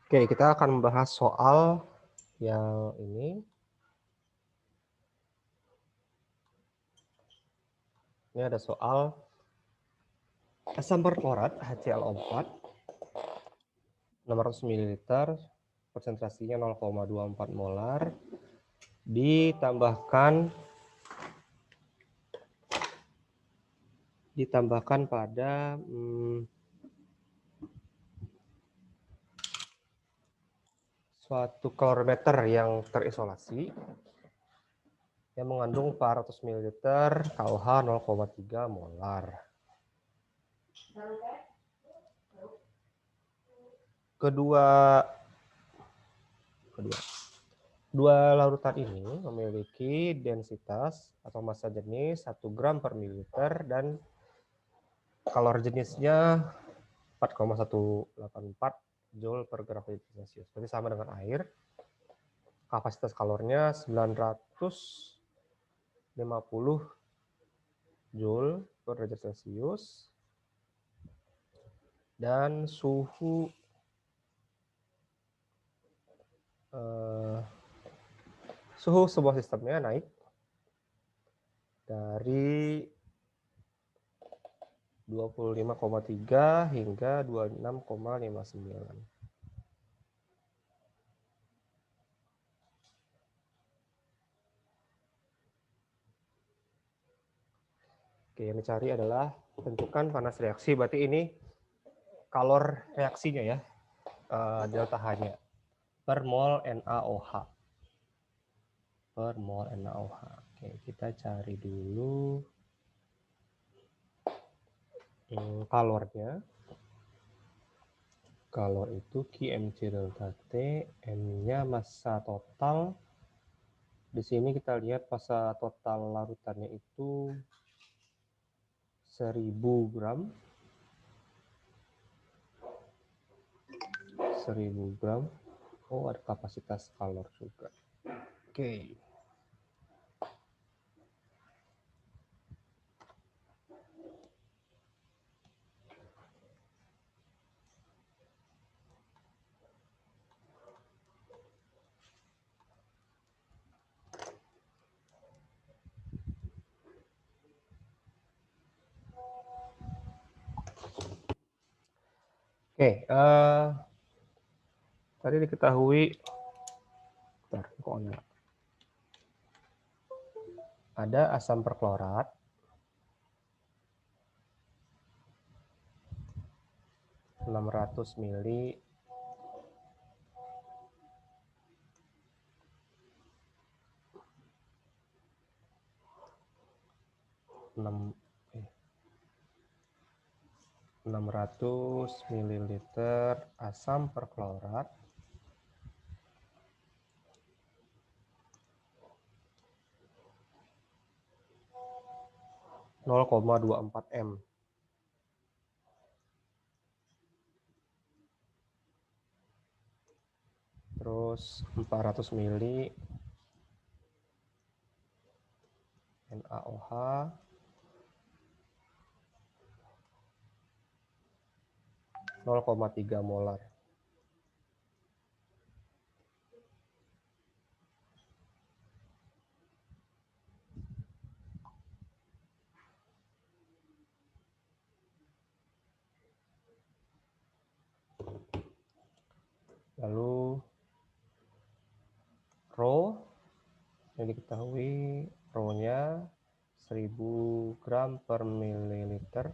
Oke, kita akan membahas soal yang ini. Ini ada soal asam perklorat HCl4 600 ml, konsentrasinya 0,24 molar, ditambahkan pada suatu kalorimeter yang terisolasi yang mengandung 400 ml KOH 0,3 molar. Dua larutan ini memiliki densitas atau massa jenis 1 gram per mililiter dan kalori jenisnya 4,184 Joule per gram Celcius. Berarti sama dengan air. Kapasitas kalornya 950 Joule per derajat Celcius. Dan suhu sebuah sistemnya naik dari 25,3 hingga 26,59. Oke, yang dicari adalah tentukan panas reaksi. Berarti ini kalor reaksinya ya, delta H-nya per mol NaOH. Per mol NaOH. Oke, kita cari dulu kalornya. Kalor itu QmC delta T, M-nya massa total. Di sini kita lihat massa total larutannya itu 1000 gram. 1000 gram. Oh, ada kapasitas kalor juga. Oke. Oke, tadi diketahui, ada asam perklorat, 600 mili enam 600 mililiter asam perklorat nol koma 24 M. Terus 400 mili NaOH nol koma 3 molar. Lalu rho yang diketahui rho-nya 1000 gram per mililiter,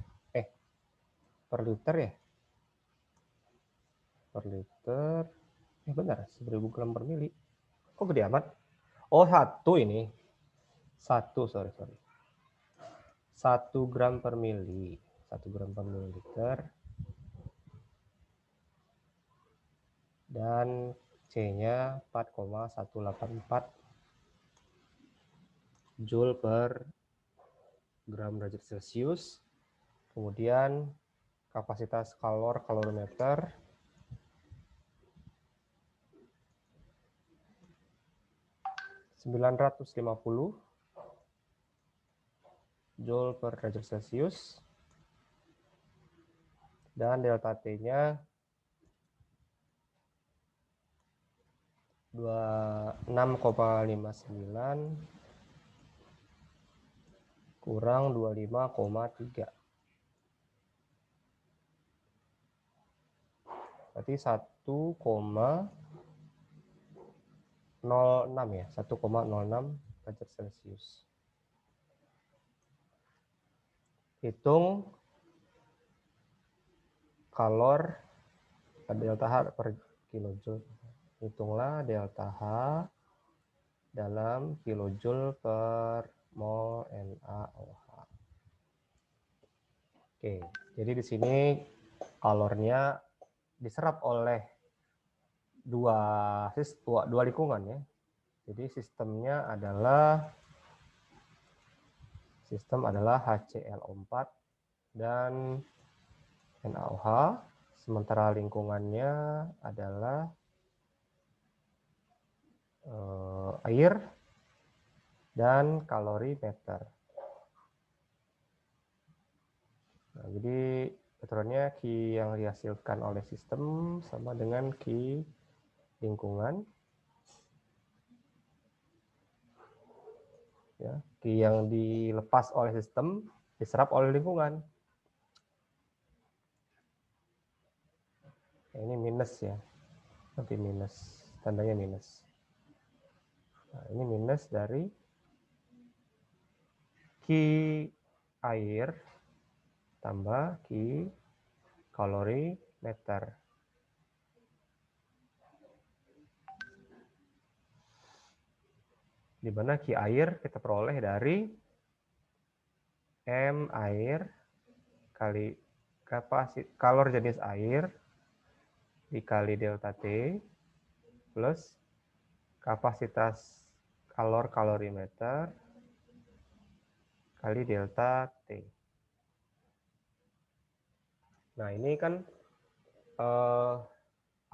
per liter ya? Per liter, benar, 1000 gram per mili. Kok gede amat? Oh, satu ini. Sorry. 1 gram per mili. 1 gram per mililiter. Dan C-nya 4,184 Joule per gram derajat Celcius. Kemudian kapasitas kalorimeter 950 Joule per derajat Celcius. Dan delta T-nya 26,59 kurang 25,3. Berarti 1,06 ya, 1,06 derajat Celcius. Hitung kalor delta H per kilojoule. Hitunglah delta H dalam kilojoule per mol NaOH. Oke, jadi di sini kalornya diserap oleh dua lingkungan ya. Jadi sistem adalah HClO4 dan NaOH, sementara lingkungannya adalah air dan kalorimeter. Nah, jadi betulnya Q yang dihasilkan oleh sistem sama dengan Q lingkungan. Ya, Q yang dilepas oleh sistem diserap oleh lingkungan. Nah, ini minus ya, nanti minus, tandanya minus. Nah, ini minus dari Q air tambah Q kalorimeter. Di mana Q air kita peroleh dari M air kali kalor jenis air dikali delta T plus kapasitas kalor kalorimeter kali delta T. Nah, ini kan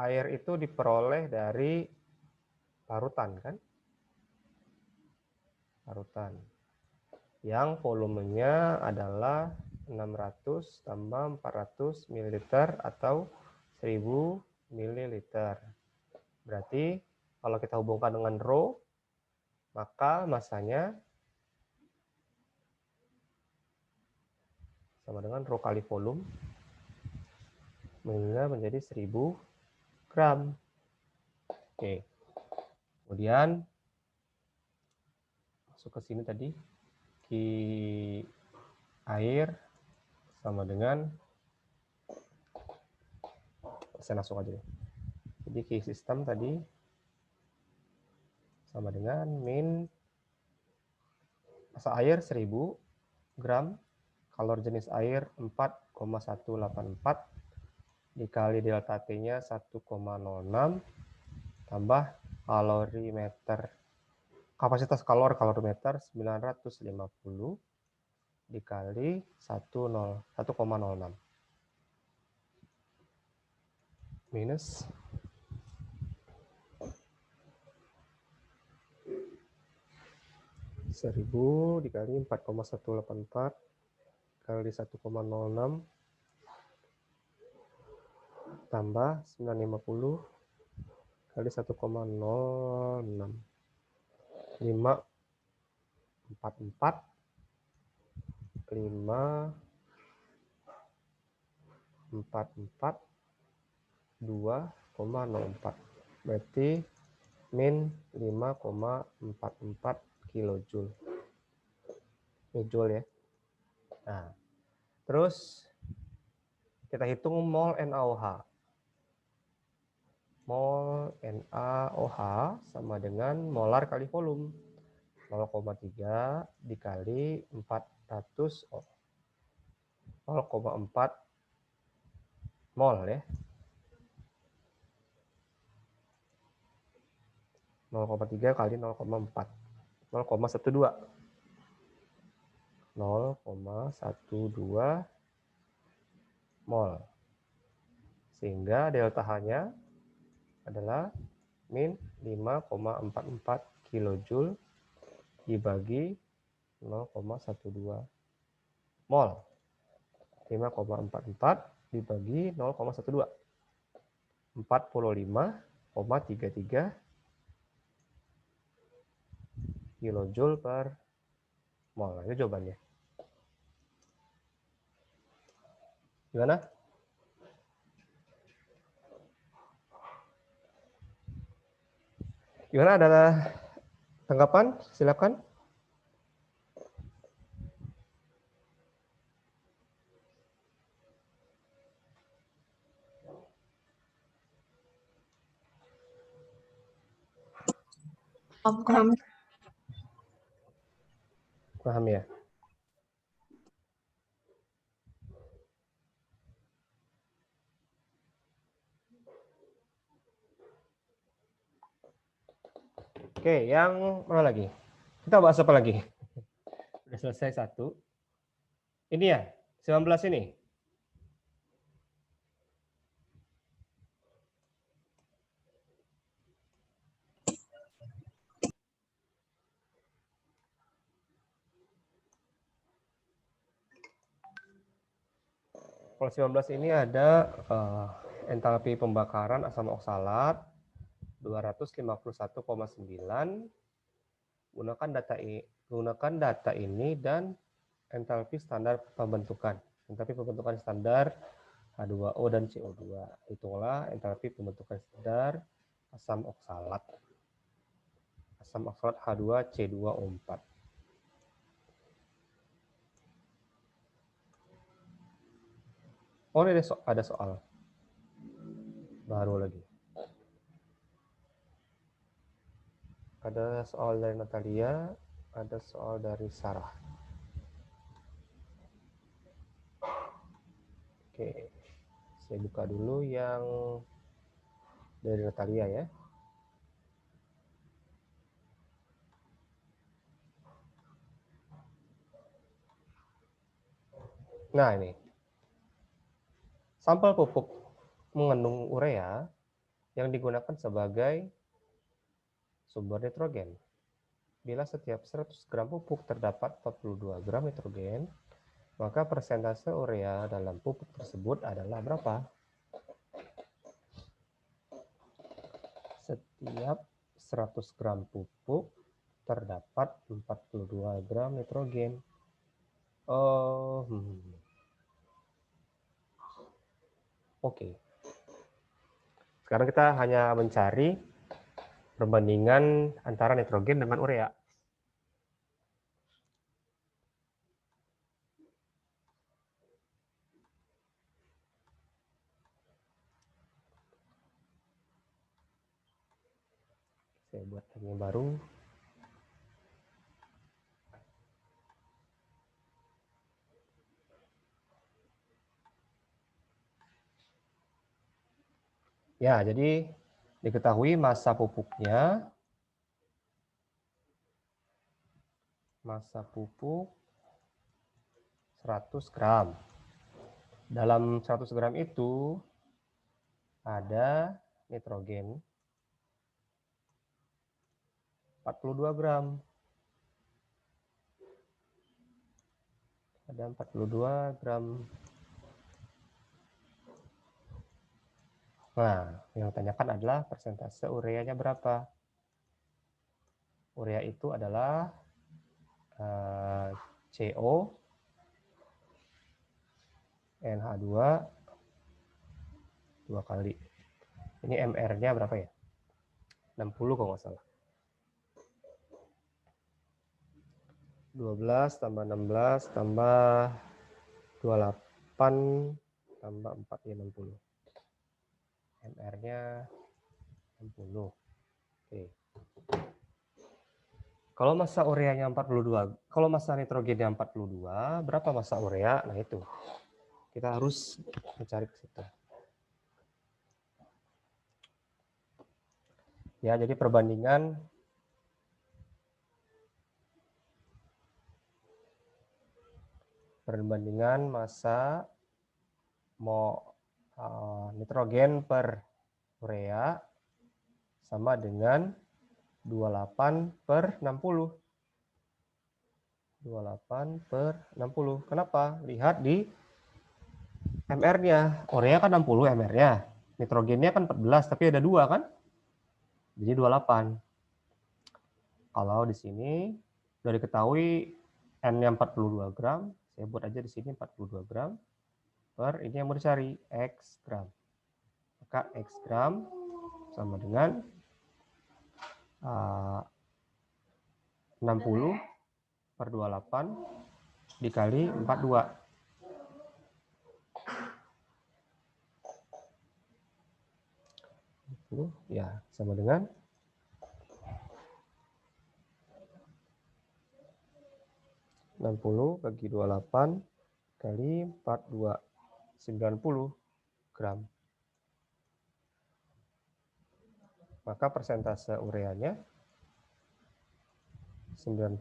air itu diperoleh dari parutan kan? Parutan. Yang volumenya adalah 600 tambah 400 ml atau 1000 ml. Berarti kalau kita hubungkan dengan rho, maka masanya sama dengan rho kali volume, menjadi 1000 gram. Oke. Kemudian masuk ke sini tadi, Q air sama dengan, saya langsung aja deh. Jadi Q sistem tadi sama dengan min massa air 1000 gram, kalor jenis air 4,184 dikali delta T-nya 1,06 tambah kalorimeter. Kapasitas kalorimeter 950 dikali 1,06 minus 1000 dikali 4,184 kali 1,06 tambah 950 kali 1,06 544 2,04 berarti min 5,44 kilojoule. Ini joule ya. Nah, terus kita hitung mol NaOH. Mol NaOH sama dengan molar kali volume. 0,3 dikali 400, 0,4 mol ya. 0,3 kali 0,4. 0,12. 0,12 mol. Sehingga delta H-nya adalah min 5,44 kilojoule dibagi 0,12 mol. 5,44 dibagi 0,12. 45,33 kilojoule per mol. Nah, itu jawabannya. Gimana? Gimana, ada tanggapan? Silakan. Paham. Paham ya? Oke, yang mana lagi? Kita bahas apa lagi? Udah selesai satu. Ini ya, 19 ini. Kalau 19 ini ada entalpi pembakaran asam oksalat 251,9. Gunakan data ini dan entalpi standar pembentukan. Entalpi pembentukan standar H2O dan CO2. Hitunglah entalpi pembentukan standar asam oksalat. Asam oksalat H2C2O4. Oh, ini ada soal baru lagi. Ada soal dari Natalia, ada soal dari Sarah. Oke, saya buka dulu yang dari Natalia ya. Nah, ini. Sampel pupuk mengandung urea yang digunakan sebagai sumber nitrogen. Bila setiap 100 gram pupuk terdapat 42 gram nitrogen, maka persentase urea dalam pupuk tersebut adalah berapa? Setiap 100 gram pupuk terdapat 42 gram nitrogen. Oke. Sekarang kita hanya mencari perbandingan antara nitrogen dengan urea. Saya buat yang baru. Ya, jadi diketahui massa pupuknya. Massa pupuk 100 gram. Dalam 100 gram itu ada nitrogen 42 gram. Ada 42 gram. Nah, yang ditanyakan adalah persentase ureanya berapa. Urea itu adalah CO, NH2, 2 kali. Ini MR-nya berapa ya? 60 kalau nggak salah. 12 tambah 16 tambah 28 tambah 4 ya 60. MR-nya 60. Oke. Kalau massa ureanya 42, kalau massa nitrogennya 42, berapa massa urea? Nah itu. Kita harus mencari ke situ. Ya, jadi perbandingan massa nitrogen per urea sama dengan 28 per 60. 28 per 60. Kenapa? Lihat di MR-nya. Urea kan 60 MR-nya. Nitrogennya kan 14, tapi ada 2 kan? Jadi 28. Kalau di sini sudah diketahui N-nya 42 gram, saya buat aja di sini 42 gram per ini yang mau dicari, X gram. Maka X gram sama dengan 60 per 28 dikali 42. Ya, sama dengan 60 bagi 28 kali 42, 90 gram. Maka persentase ureanya 90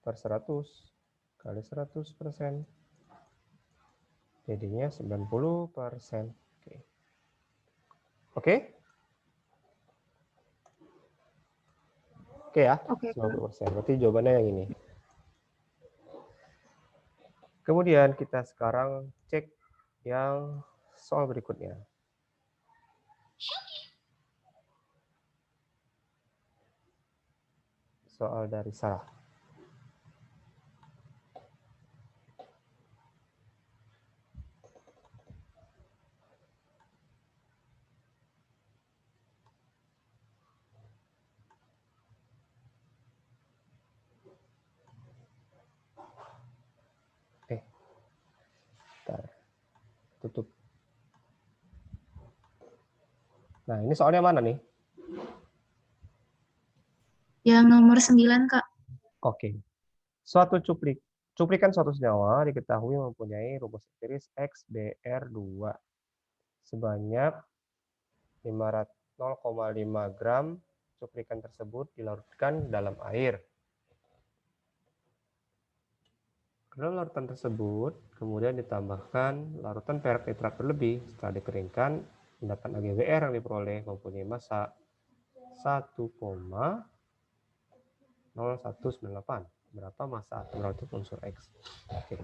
per 100 kali 100%. Jadinya 90%. Oke. Oke? Oke ya, Oke, Kak. 90%. Berarti jawabannya yang ini. Kemudian kita sekarang cek yang soal berikutnya. Soal dari Sarah. Bentar. Tutup. Nah, ini soalnya mana nih? Yang nomor 9, Kak. Oke. Suatu cuplikan suatu senyawa diketahui mempunyai rumus empiris XBr2 sebanyak 0,5 gram. Cuplikan tersebut dilarutkan dalam air. Ke dalam larutan tersebut kemudian ditambahkan larutan perak nitrat berlebih. Setelah dikeringkan, endapan AgBr yang diperoleh mempunyai massa 1,0198. Berapa massa atom radioaktif unsur X? Oke.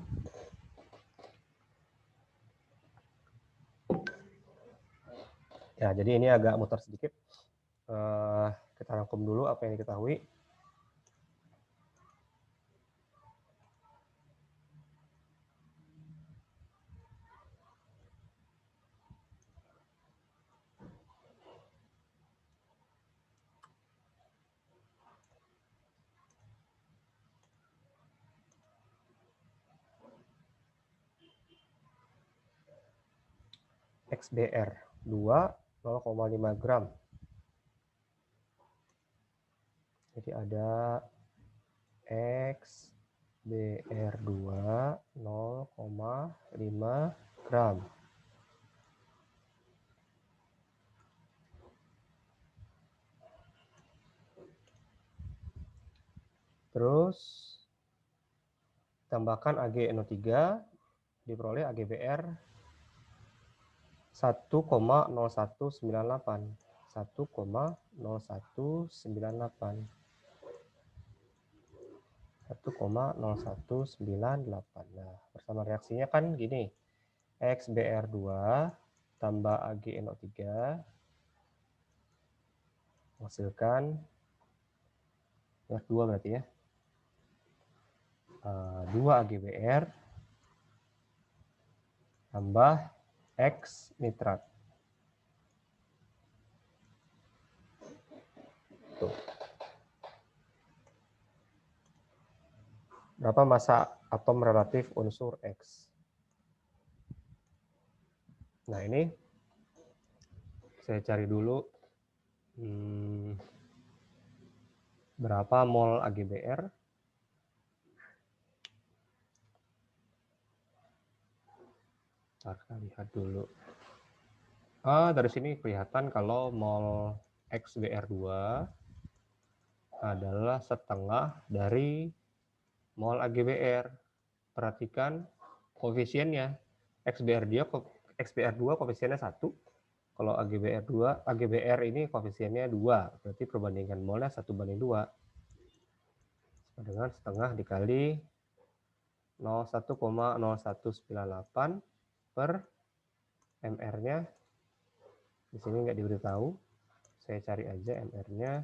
Ya, jadi ini agak muter sedikit. Kita rangkum dulu apa yang diketahui. XBr 2 0,5 gram. Jadi ada XBr2 0,5 gram. Terus tambahkan AgNO3 diperoleh AgBr 1,0198. 1,0198. 1,0198. Nah, bersama reaksinya kan gini. XBr2 tambah AgNO3 menghasilkan 2 berarti ya. 2 AgBr tambah X nitrat. Tuh. Berapa massa atom relatif unsur X? Nah, ini saya cari dulu berapa mol AgBr. Kita lihat dulu. Dari sini kelihatan kalau mol XBr2 adalah setengah dari mol AgBr. Perhatikan koefisiennya. XBr2 koefisiennya 1. Kalau AgBr ini koefisiennya 2. Berarti perbandingan molnya 1:2. Sama dengan setengah dikali 1,0198 per MR-nya. Di sini nggak diberitahu. Saya cari aja MR-nya.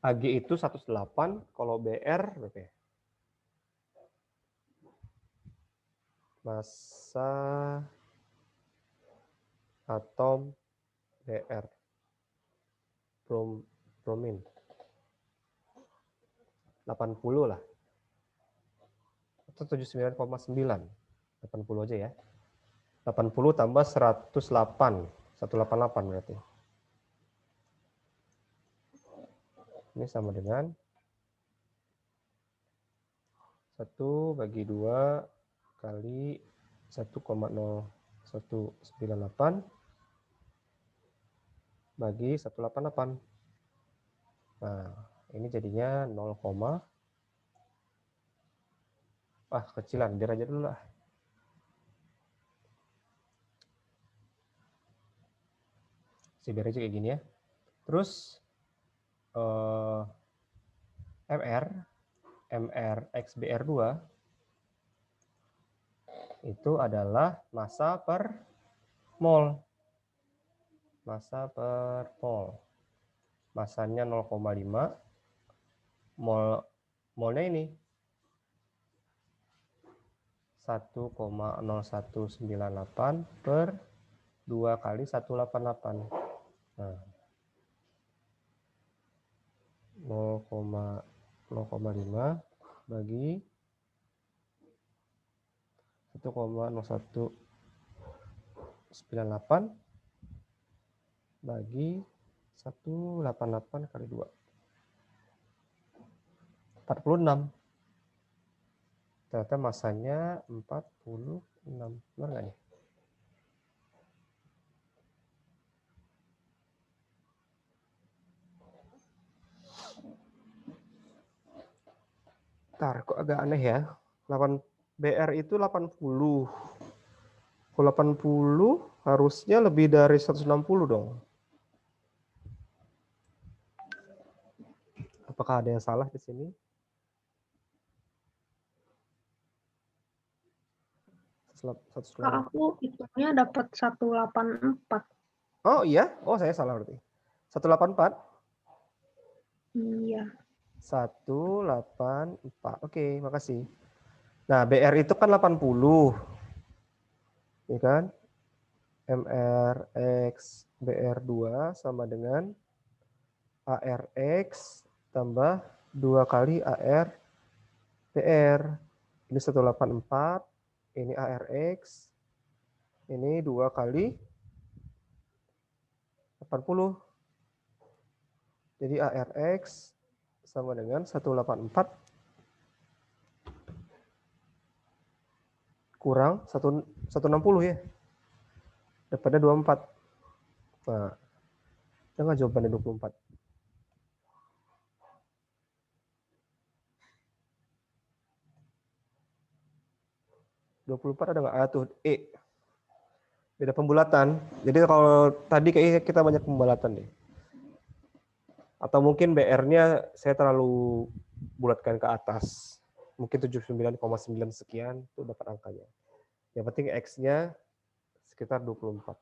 AG itu 108, kalau BR berapa ya? Massa atom BR. Bromin. 80 lah. Atau 79,9. 80 aja ya. 80 tambah 108. 188 berarti. Ini sama dengan 1 bagi 2 kali 1,0198 bagi 188. Nah, ini jadinya 0, kecilan, biar aja dulu lah. Biar aja kayak gini ya. Terus MR X BR2 itu adalah massa per mol. Massa per mol. Masanya 0,5. Molnya ini 1,0198 per 2 kali 188. Nah, 0,05 bagi 1,0198 bagi 188 kali 2. 46. Ternyata masanya 46. Benar nggak nih? Ntar, kok agak aneh ya. 8 BR itu 80. Kalau 80 harusnya lebih dari 160 dong. Apakah ada yang salah di sini? Kak, aku hitungnya dapat 184. Oh iya? Oh, saya salah berarti. 184? Iya. 184. Oke, makasih. Nah, BR itu kan 80. Ya kan? MR X BR2 sama dengan ARX tambah 2 kali AR BR. Ini 184, ini ARX, ini 2 kali 80. Jadi ARX sama dengan 184 kurang 160 ya. Daripada 24. Nah, jangan jawabannya 24. 24 ada nggak? Tuh, E. Beda pembulatan. Jadi kalau tadi kayaknya kita banyak pembulatan deh. Atau mungkin BR-nya saya terlalu bulatkan ke atas. Mungkin 79,9 sekian itu dapat angkanya. Yang penting X-nya sekitar 24.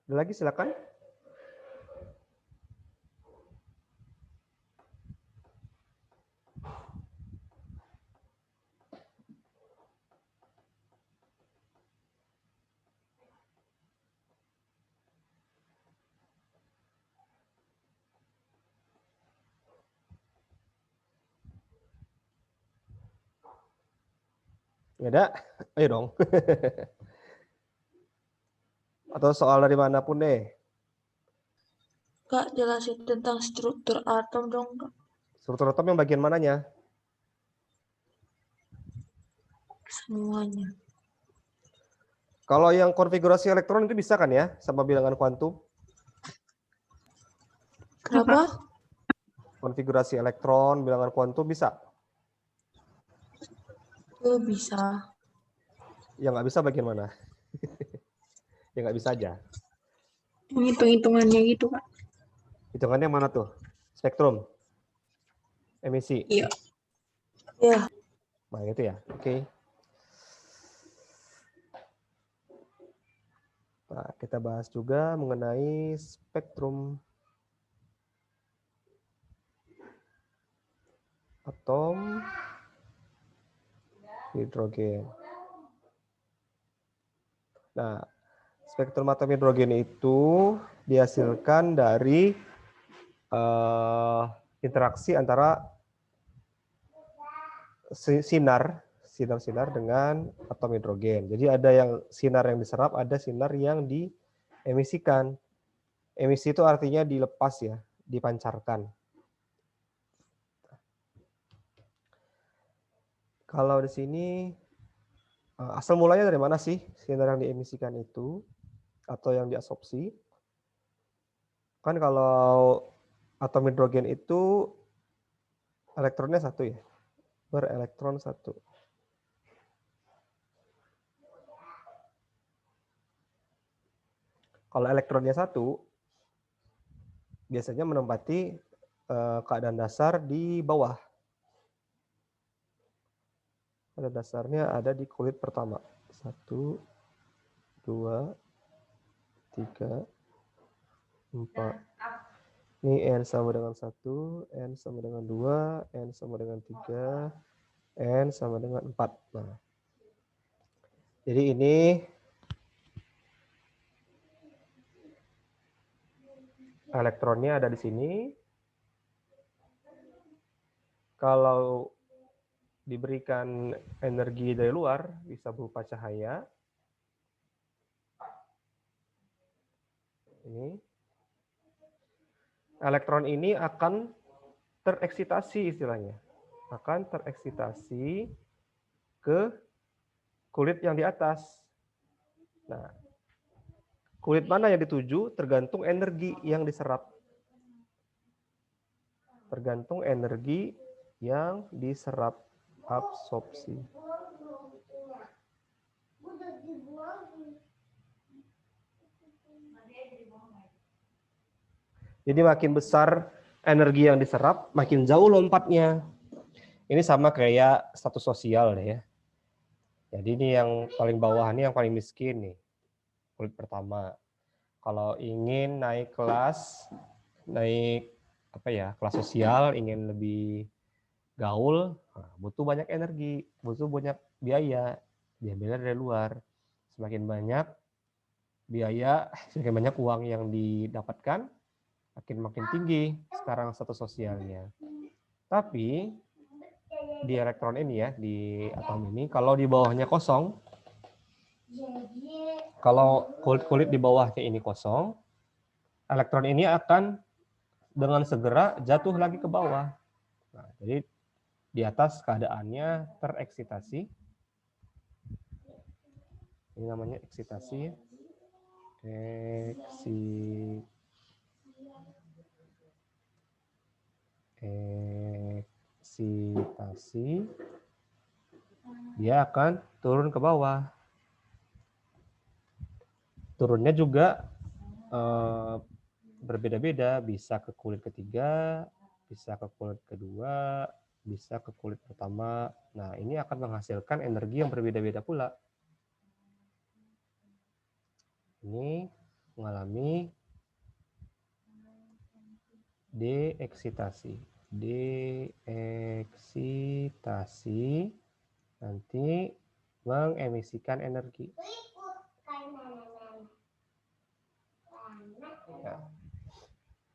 Ada lagi silakan. Ya ada? Ayo dong. Atau soal dari manapun deh. Kak, jelasin tentang struktur atom dong, Kak. Struktur atom yang bagian mananya? Semuanya. Kalau yang konfigurasi elektron itu bisa kan ya sama bilangan kuantum? Kenapa? Konfigurasi elektron, bilangan kuantum bisa? Oh, bisa. Yang nggak bisa bagian mana? Yang nggak bisa aja. Hitung-hitungannya gitu, Kak. Hitungannya mana tuh? Spektrum? Emisi? Iya. Ya, Nah itu ya, oke. Nah, kita bahas juga mengenai spektrum. atom hidrogen. Nah, spektrum atom hidrogen itu dihasilkan dari interaksi antara sinar dengan atom hidrogen. Jadi ada yang sinar yang diserap, ada sinar yang diemisikan. Emisi itu artinya dilepas ya, dipancarkan. Kalau di sini asal mulanya dari mana sih sinar yang diemisikan itu atau yang diabsorpsi? Kan kalau atom hidrogen itu elektronnya satu ya, berelektron satu. Kalau elektronnya satu, biasanya menempati keadaan dasar di bawah. Pada dasarnya ada di kulit pertama. 1, 2, 3, 4. Ini N sama dengan 1, N sama dengan 2, N sama dengan 3, N sama dengan 4. Nah, jadi ini elektronnya ada di sini. Kalau diberikan energi dari luar, bisa berupa cahaya. Ini. Elektron ini akan tereksitasi istilahnya. Akan tereksitasi ke kulit yang di atas. Nah, kulit mana yang dituju tergantung energi yang diserap. Tergantung energi yang diserap, absorpsi. Jadi makin besar energi yang diserap, makin jauh lompatnya. Ini sama kayak status sosial deh ya. Jadi ini yang paling bawah, ini yang paling miskin nih. Kulit pertama. Kalau ingin naik kelas, naik kelas sosial, ingin lebih gaul, butuh banyak energi, butuh banyak biaya, diambilnya dari luar. Semakin banyak biaya, semakin banyak uang yang didapatkan, makin tinggi sekarang status sosialnya. Tapi di elektron ini ya, di atom ini, kalau di bawahnya kosong, kalau kulit di bawahnya ini kosong, elektron ini akan dengan segera jatuh lagi ke bawah. Nah, jadi di atas keadaannya tereksitasi. Ini namanya eksitasi. Eksitasi. Dia akan turun ke bawah. Turunnya juga berbeda-beda, bisa ke kulit ketiga, bisa ke kulit kedua, bisa ke kulit pertama. Nah, ini akan menghasilkan energi yang berbeda-beda pula. Ini mengalami deeksitasi. Deeksitasi nanti mengemisikan energi. Ya.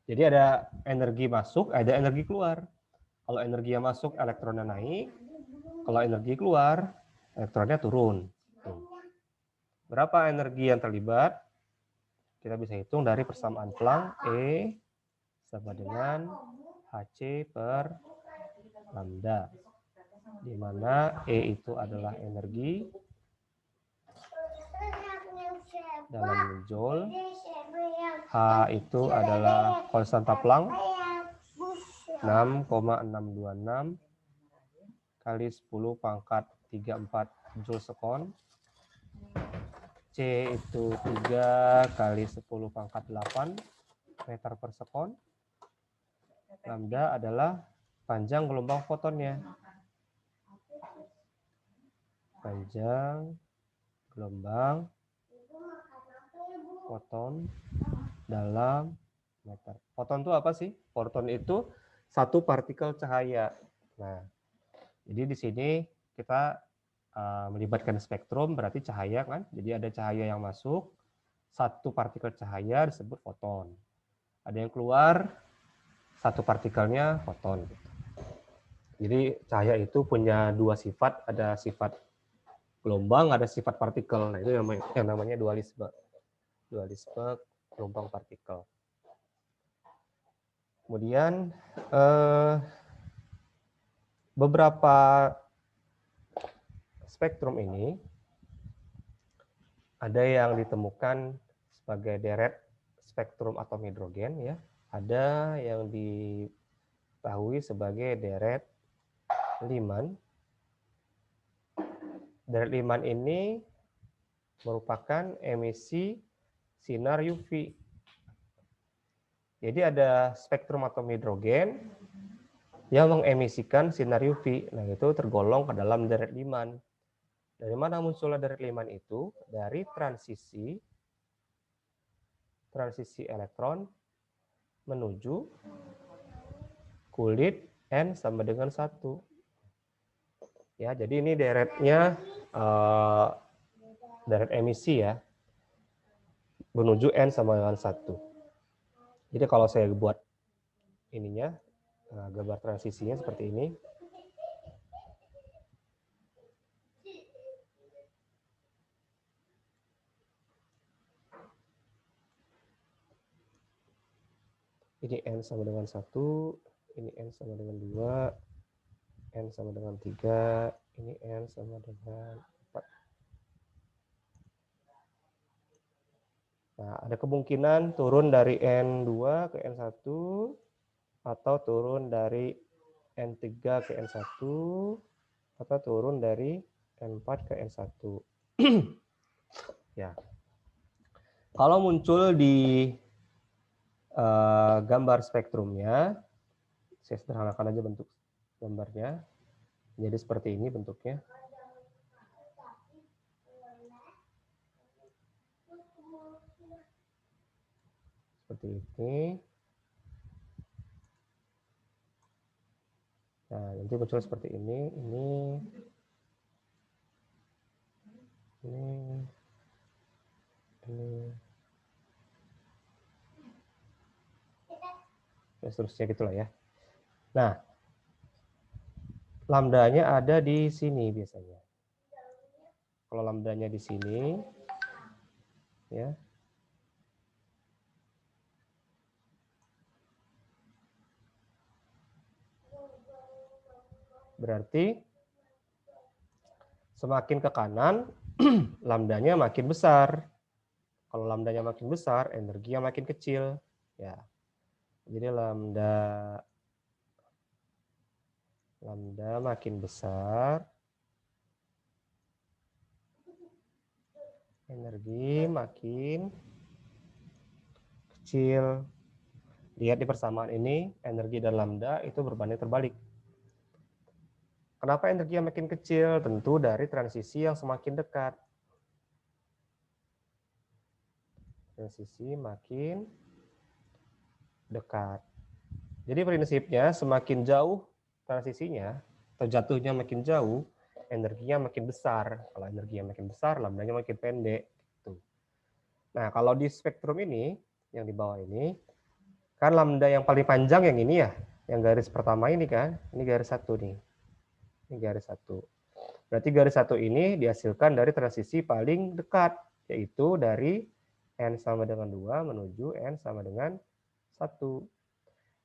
Jadi ada energi masuk, ada energi keluar. Kalau energi yang masuk, elektronnya naik. Kalau energi keluar, elektronnya turun. Berapa energi yang terlibat? Kita bisa hitung dari persamaan Planck, E sama dengan Hc per lambda. Di mana E itu adalah energi dalam joule, H itu adalah konstanta Planck 6,626 kali 10 pangkat 34 joule sekon. C itu 3 kali 10 pangkat 8 meter per sekon. Lambda adalah panjang gelombang fotonnya. Panjang gelombang foton dalam meter. Foton itu apa sih? Foton itu satu partikel cahaya. Nah, jadi di sini kita melibatkan spektrum, berarti cahaya kan. Jadi ada cahaya yang masuk, satu partikel cahaya disebut foton. Ada yang keluar, satu partikelnya foton. Jadi cahaya itu punya dua sifat, ada sifat gelombang, ada sifat partikel. Nah, itu yang namanya dualisme. Dualisme gelombang partikel. Kemudian beberapa spektrum ini ada yang ditemukan sebagai deret spektrum atom hidrogen, ya. Ada yang diketahui sebagai deret Lyman. Deret Lyman ini merupakan emisi sinar UV. Jadi ada spektrum atom hidrogen yang mengemisikan sinar UV. Nah, itu tergolong ke dalam deret Lyman. Dari mana munculnya deret Lyman itu? Dari transisi elektron menuju kulit N sama dengan 1. Ya, jadi ini deretnya deret emisi ya, menuju N sama dengan 1. Jadi kalau saya buat ininya, gambar transisinya seperti ini. Ini N sama dengan 1, ini N sama dengan 2, N sama dengan 3, ini N sama dengan 4. Nah, ada kemungkinan turun dari N2 ke N1, atau turun dari N3 ke N1, atau turun dari N4 ke N1. Ya. Kalau muncul di gambar spektrumnya, saya sederhanakan aja bentuk gambarnya. Jadi seperti ini bentuknya. Seperti ini. Nah, nanti muncul seperti ini, ini, dan seterusnya gitulah ya. Nah, lambdanya ada di sini biasanya. Kalau lambdanya di sini, ya. Berarti semakin ke kanan, lambdanya makin besar. Kalau lambdanya makin besar, energinya makin kecil. Ya. Jadi lambda makin besar, energi makin kecil. Lihat di persamaan ini, energi dan lambda itu berbanding terbalik. Kenapa energinya makin kecil? Tentu dari transisi yang semakin dekat. Transisi makin dekat. Jadi prinsipnya semakin jauh transisinya, atau jatuhnya makin jauh, energinya makin besar. Kalau energinya makin besar, lambdanya makin pendek. Gitu. Nah, kalau di spektrum ini, yang di bawah ini, kan lambda yang paling panjang yang ini ya, yang garis pertama ini kan, ini garis 1 nih. Ini garis 1. Berarti garis 1 ini dihasilkan dari transisi paling dekat, yaitu dari N sama dengan 2 menuju N sama dengan 1.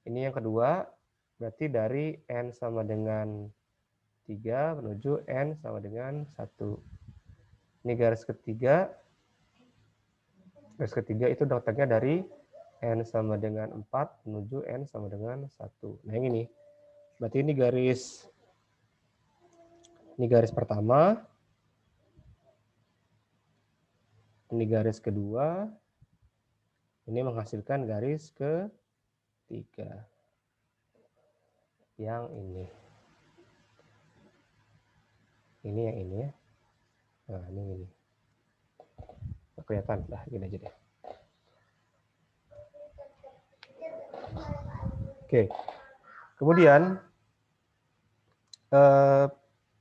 Ini yang kedua, berarti dari N sama dengan 3 menuju N sama dengan 1. Ini garis ketiga. Garis ketiga itu datangnya dari N sama dengan 4 menuju N sama dengan 1. Nah, yang ini. Berarti ini garis pertama. Ini garis kedua. Ini menghasilkan garis ketiga. Yang ini. Ini yang ini ya. Nah, ini. Kelihatan. Nah, gini aja deh. Oke. Kemudian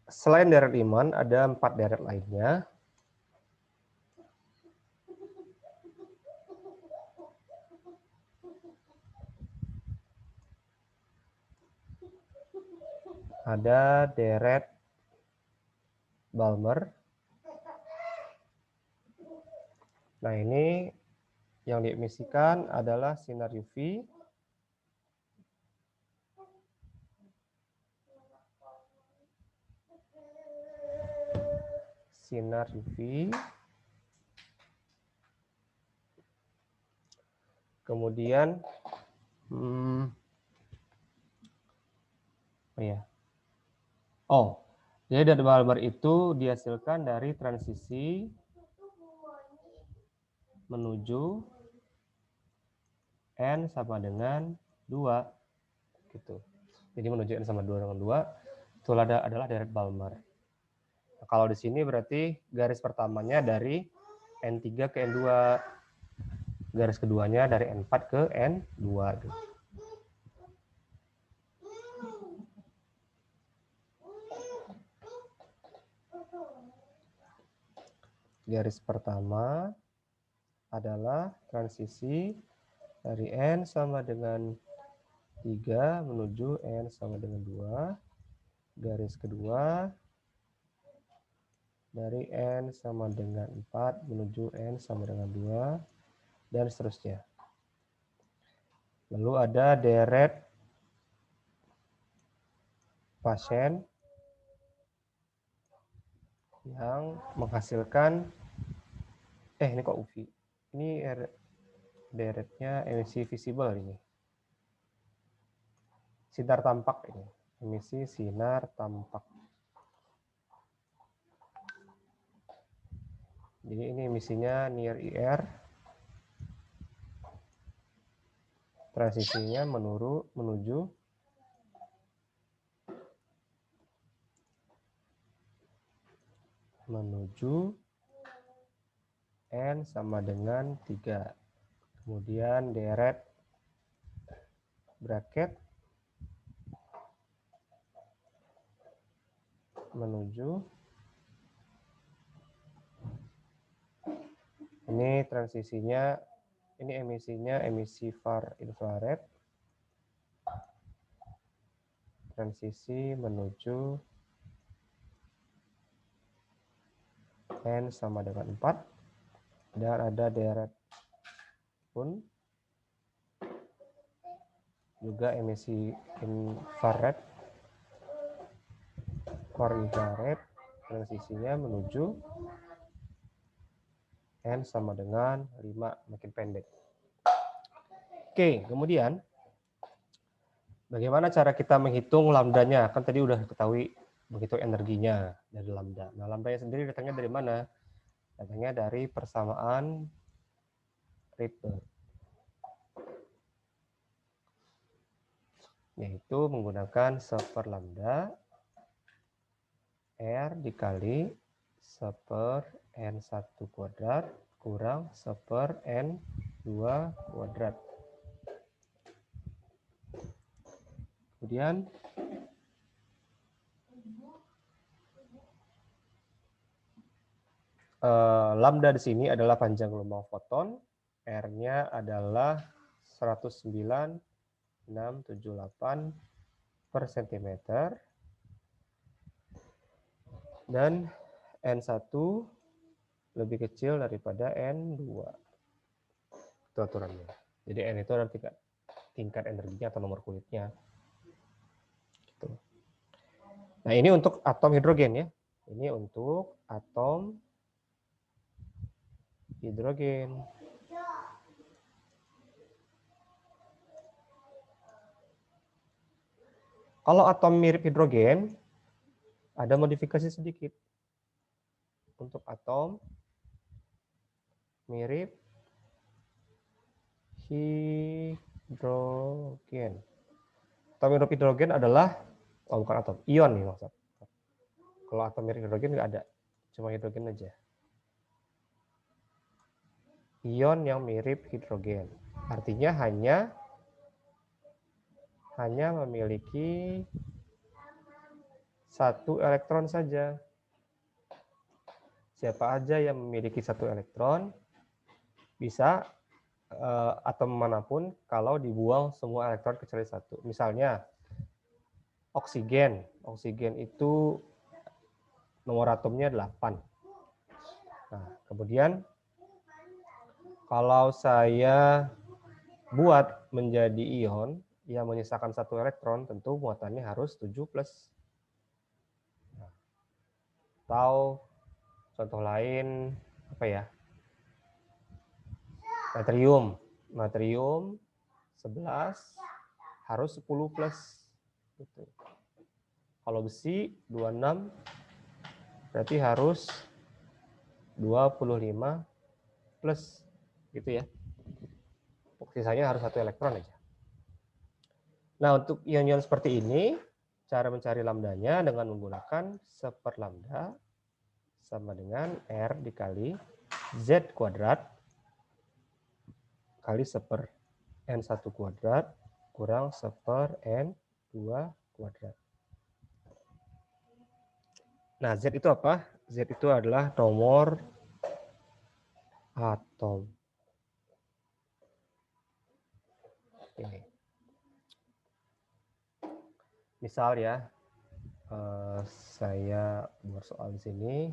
Selain deret Riemann, ada 4 deret lainnya. Ada deret Balmer. Nah, ini yang diemisikan adalah sinar UV. Sinar UV. Kemudian jadi deret Balmer itu dihasilkan dari transisi menuju N sama dengan 2 gitu. Jadi menuju N sama 2 dengan 2 itu adalah deret Balmer. Nah, kalau di sini berarti garis pertamanya dari N3 ke N2. Garis keduanya dari N4 ke N2 gitu. Garis pertama adalah transisi dari N sama dengan 3 menuju N sama dengan 2. Garis kedua dari N sama dengan 4 menuju N sama dengan 2, dan seterusnya. Lalu ada deret pasien yang menghasilkan, ini kok UV? Ini deretnya emisi visible ini. Sinar tampak ini, emisi sinar tampak. Jadi ini emisinya near IR, transisinya menuju N sama dengan 3. Kemudian deret bracket menuju, ini transisinya, ini emisinya emisi far infrared, transisi menuju N sama dengan 4, dan ada deret pun juga emisi infrared, transisinya menuju N sama dengan 5, makin pendek. Oke, kemudian bagaimana cara kita menghitung lambdanya? Kan tadi udah ketahui menghitung energinya dari lambda. Nah, lambdanya sendiri datangnya dari mana? Datangnya dari persamaan Rydberg, yaitu menggunakan 1/, lambda R dikali 1/N1 kuadrat kurang 1/N2 kuadrat. Kemudian lambda di sini adalah panjang gelombang foton, R-nya adalah 109,678 per cm, dan N1 lebih kecil daripada N2. Itu aturannya. Jadi N itu adalah tingkat energinya atau nomor kulitnya. Gitu. Nah, ini untuk atom hidrogen ya. Ini untuk atom hidrogen. Kalau atom mirip hidrogen, ada modifikasi sedikit. Untuk atom mirip hidrogen. Atom mirip hidrogen adalah, bukan atom, ion nih maksud. Kalau atom mirip hidrogen nggak ada, cuma hidrogen aja. Ion yang mirip hidrogen, artinya hanya memiliki satu elektron saja. Siapa aja yang memiliki satu elektron bisa atom manapun kalau dibuang semua elektron kecuali satu. Misalnya oksigen. Oksigen itu nomor atomnya 8. Nah, kemudian kalau saya buat menjadi ion yang menyisakan satu elektron, tentu muatannya harus 7+. Nah, atau contoh lain apa ya? Natrium. Natrium 11 harus 10+. Gitu. Kalau besi 26 berarti harus 25+, gitu ya. Sisanya harus satu elektron aja. Nah, untuk ion-ion seperti ini, cara mencari lambdanya dengan menggunakan 1/, lambda sama dengan R dikali Z kuadrat kali 1/, N1 kuadrat kurang 1/, N2 kuadrat. Nah, Z itu apa? Z itu adalah nomor atom. Oke. Misal ya, saya buat soal di sini.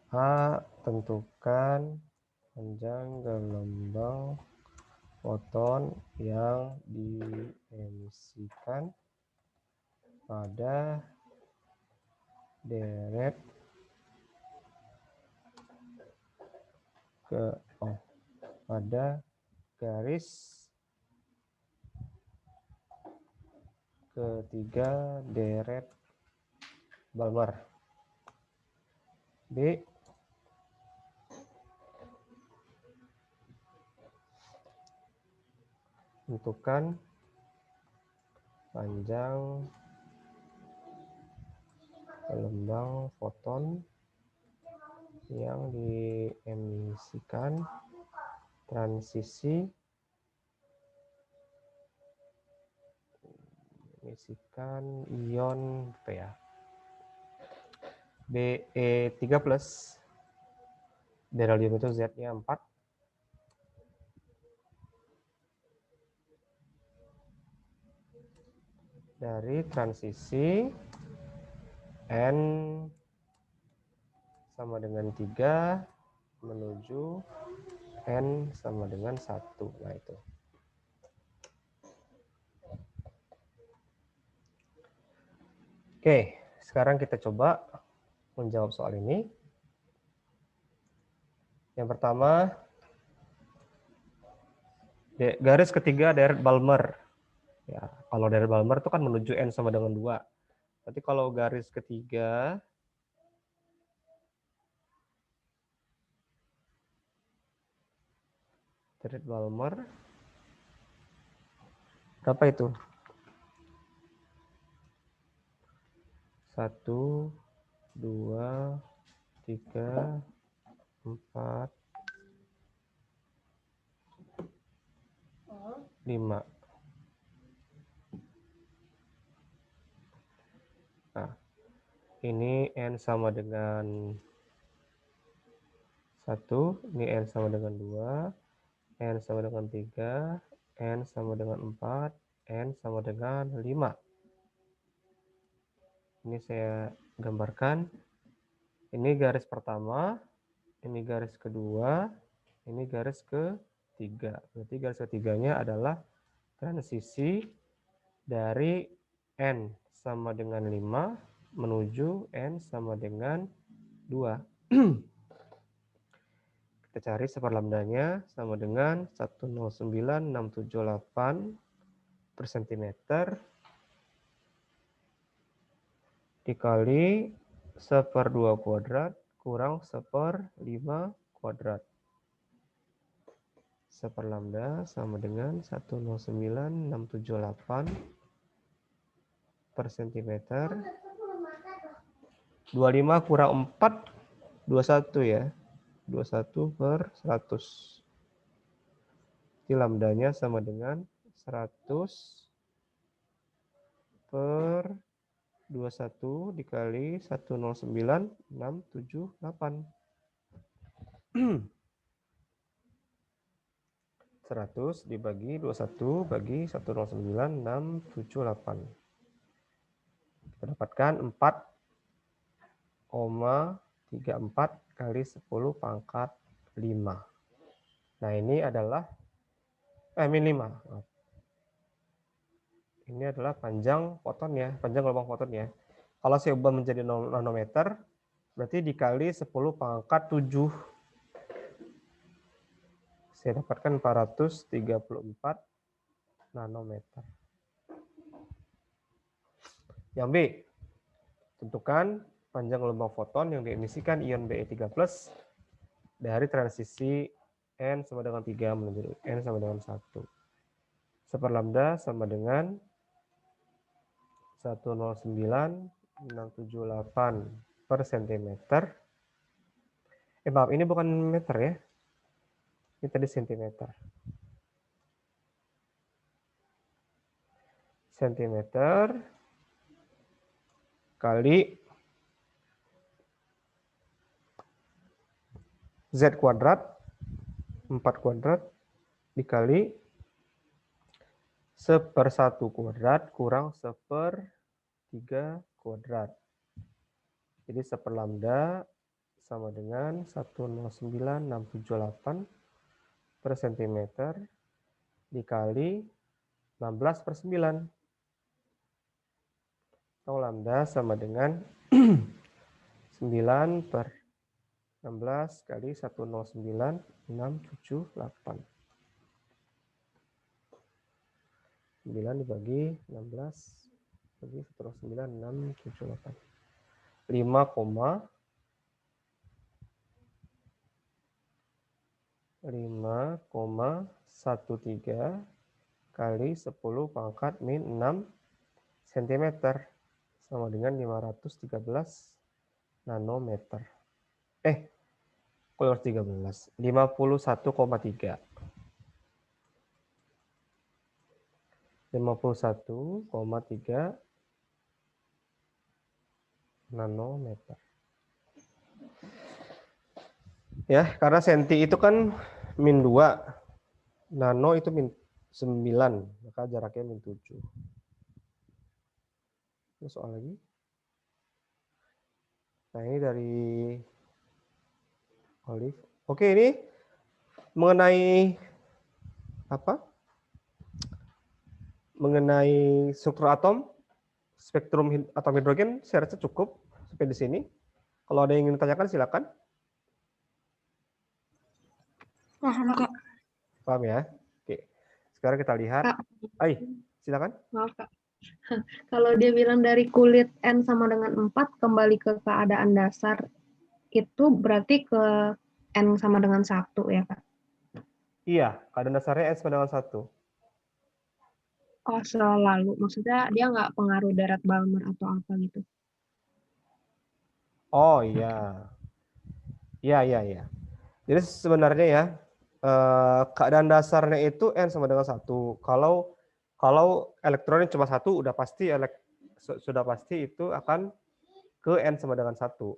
A, tentukan panjang gelombang foton yang diemisikan pada deret pada garis ketiga deret Balmer. B, tentukan panjang gelombang foton yang diemisikan transisi ion apa ya? Be3+. Beryllium itu Z-nya 4. Dari transisi N sama dengan 3 menuju N sama dengan 1. Nah, itu. Oke, sekarang kita coba menjawab soal ini. Yang pertama, garis ketiga deret Balmer. Ya, kalau deret Balmer itu kan menuju N sama dengan 2. Berarti kalau garis ketiga deret Balmer berapa itu? 1, 2, 3, 4, 5. Nah, ini N sama dengan 1, ini N sama dengan 2, N sama dengan 3, N sama dengan 4, N sama dengan 5. Ini saya gambarkan. Ini garis pertama, ini garis kedua, ini garis ketiga. Berarti garis ketiganya adalah transisi dari N sama dengan 5 menuju N sama dengan 2. Kita cari 1/, lambdanya sama dengan 109.678 per cm dikali 1/2 kuadrat kurang 1/5 kuadrat. 1/, lambda sama dengan 109.678 per cm. 25 kurang 4 21 ya. 21 per 100. Jadi lambdanya sama dengan 100 per 21 dikali 109,678. 100 dibagi 21 bagi 109,678. Kita dapatkan 4,34 kali 10 pangkat 5. Nah, ini adalah min 5. Ini adalah panjang fotonnya, panjang gelombang fotonnya. Kalau saya ubah menjadi nanometer, berarti dikali 10 pangkat 7. Saya dapatkan 434 nanometer. Yang B, tentukan panjang gelombang foton yang diemisikan ion Be3+ dari transisi N sama dengan 3 menuju N sama dengan 1. 1 per lambda sama dengan 109,678 per sentimeter. Maaf, ini bukan meter ya. Ini tadi sentimeter. Sentimeter kali Z kuadrat 4 kuadrat dikali 1/1 kuadrat kurang 1/3 kuadrat. Jadi 1 per lambda sama dengan 109,678 per sentimeter dikali 16 per 9. Atau lambda sama dengan 9 per 16 kali 109,678. 9 dibagi 16 bagi 109,678. 5,13 kali 10 pangkat min 6 cm sama dengan 513 nanometer. Kalau 13, 51,3. 51,3 nanometer. Ya, karena senti itu kan min 2, nano itu min 9, maka jaraknya min 7. Ini soal lagi. Nah, ini dari Olive. Oke, ini mengenai apa? Mengenai struktur atom, spektrum atom hidrogen, saya rasa cukup sampai di sini. Kalau ada yang ingin ditanyakan, silakan. Paham, Kak. Paham ya? Oke. Sekarang kita lihat. Kak. Silakan. Maaf, Kak. Kalau dia bilang dari kulit N sama dengan 4 kembali ke keadaan dasar, itu berarti ke N sama dengan 1 ya, Kak? Iya, keadaan dasarnya N sama dengan 1. Oh, selalu. Maksudnya dia nggak pengaruh darat Balmer atau apa gitu? Oh iya. Iya. Jadi sebenarnya ya, keadaan dasarnya itu N sama dengan 1. Kalau elektronnya cuma 1, sudah pasti itu akan ke N sama dengan 1.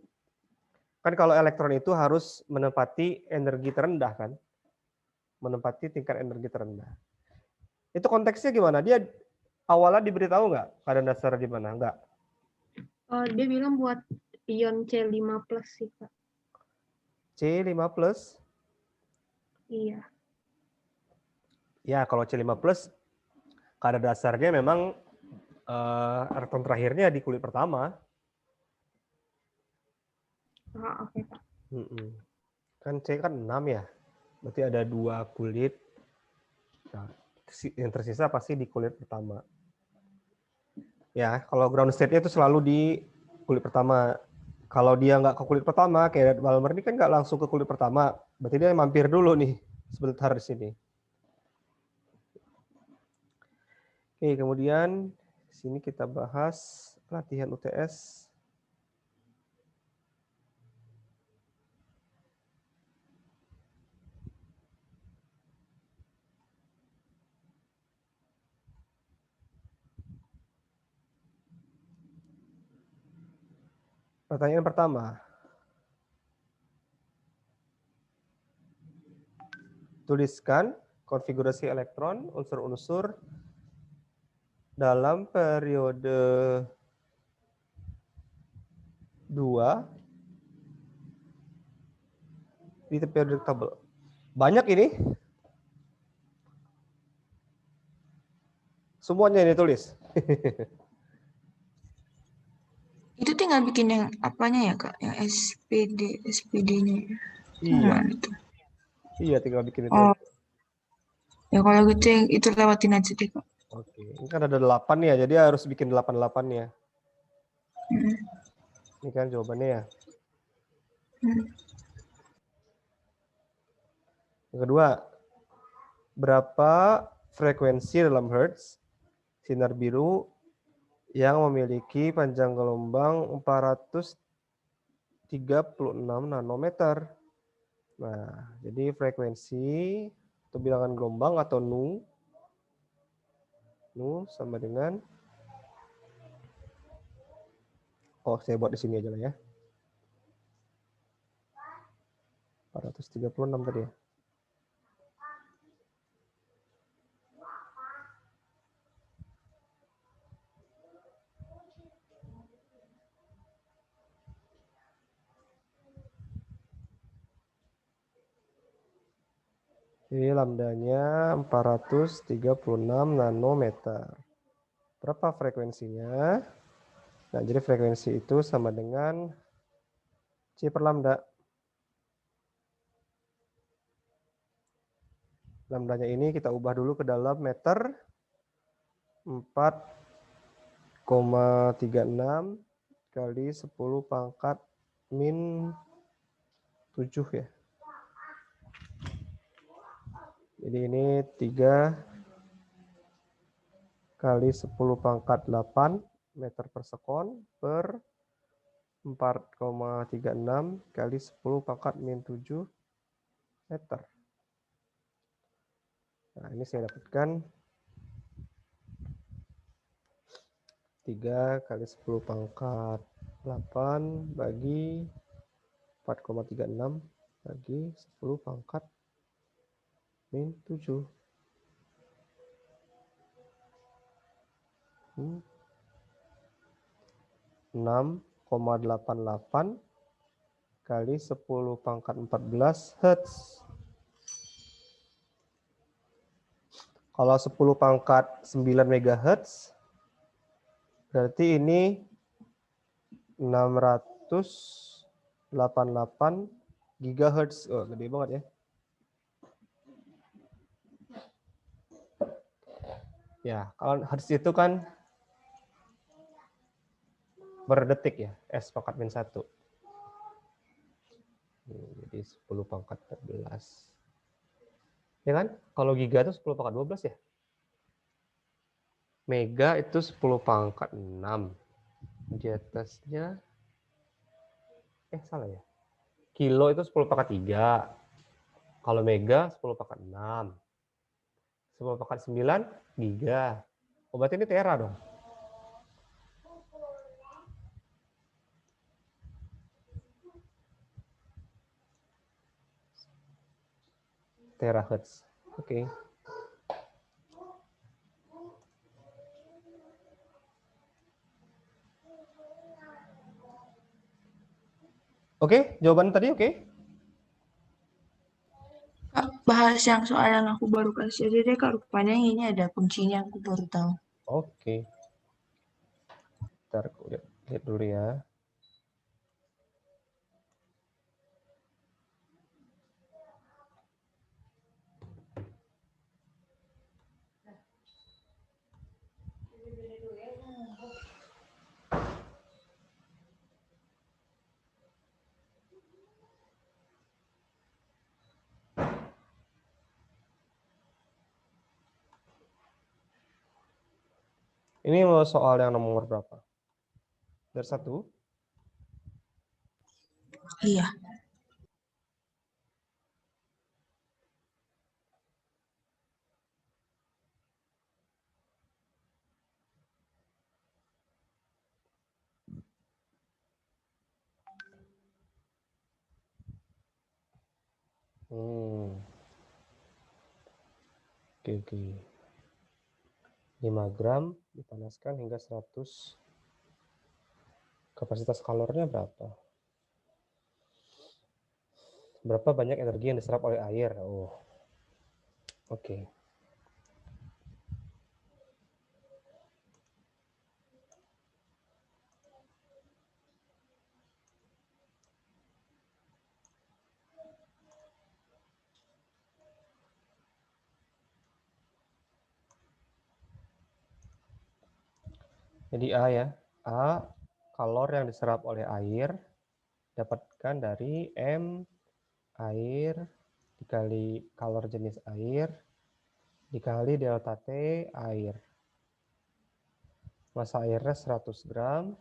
Kan kalau elektron itu harus menempati energi terendah kan? Menempati tingkat energi terendah. Itu konteksnya gimana? Dia awalnya diberitahu nggak keadaan dasar di mana? Nggak. Dia bilang buat ion C5+ sih, Kak. C5+? Iya. Ya, kalau C5+, keadaan dasarnya memang elektron terakhirnya di kulit pertama. Oke, Kak. Kan C kan 6 ya. Berarti ada 2 kulit. Nah, yang tersisa pasti di kulit pertama. Ya, kalau ground state-nya itu selalu di kulit pertama. Kalau dia nggak ke kulit pertama, kayak Balmer ini kan nggak langsung ke kulit pertama. Berarti dia mampir dulu nih sebentar di sini. Oke, kemudian sini kita bahas latihan UTS. Pertanyaan pertama. Tuliskan konfigurasi elektron unsur-unsur dalam periode 2 di periodic table. Banyak ini. Semuanya ini tulis. Itu tinggal bikin yang apanya ya Kak? Yang SPD-nya. Iya. Nah, itu. Iya, tinggal bikin itu. Oh, ya kalau gitu yang itu lewatin aja deh Kak. Oke, ini kan ada 8 ya, jadi harus bikin 8 ya. Hmm. Ini kan jawabannya ya. Yang kedua, berapa frekuensi dalam Hertz sinar biru yang memiliki panjang gelombang 436 nanometer? Nah, jadi frekuensi atau bilangan gelombang atau nu sama dengan, saya buat di sini aja lah ya. 436 tadi ya. Jadi lambdanya 436 nanometer. Berapa frekuensinya? Nah, jadi frekuensi itu sama dengan C per lambda. Lambdanya ini kita ubah dulu ke dalam meter. 4,36 kali 10 pangkat min 7 ya. Jadi ini 3 kali 10 pangkat 8 meter per sekon per 4,36 kali 10 pangkat min 7 meter. Nah, ini saya dapatkan 3 kali 10 pangkat 8 bagi 4,36 bagi 10 pangkat min 7. 6,88 kali 10 pangkat 14 Hertz. Kalau 10 pangkat 9 MHz, berarti ini 688 GHz. Oh, gede banget ya. Ya, kalau Hertz itu kan per detik ya, S pangkat min 1. Jadi 10 pangkat 14. Ya kan? Kalau giga itu 10 pangkat 12 ya. Mega itu 10 pangkat 6. Di atasnya, salah ya. Kilo itu 10 pangkat 3. Kalau mega 10 pangkat 6. 10 pangkat 9 giga. Oh, berarti ini tera dong. Terahertz. Oke. Oke, jawaban tadi oke? Kak, bahas yang soal yang aku baru kasih aja deh Kak. Rupanya yang ini ada kuncinya aku baru tahu. Oke. Ntar aku lihat dulu ya. Ini soal yang nomor berapa? Dari 1. Iya. Oke. 5 gram dipanaskan hingga 100. Kapasitas kalornya berapa? Berapa banyak energi yang diserap oleh air? Oke. Jadi A ya. A, kalor yang diserap oleh air dapatkan dari M air dikali kalor jenis air dikali delta T air. Massa airnya 100 gram.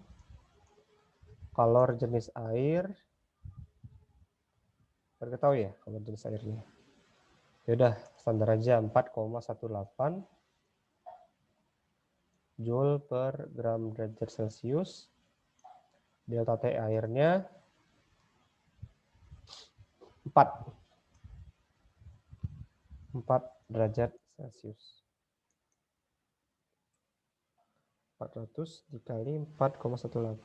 Kalor jenis air. Baru tahu ya kalor jenis airnya. Ya udah, standar aja 4,18 Joule per gram derajat Celcius. Delta T airnya 4 derajat Celcius. 400 dikali 4,18.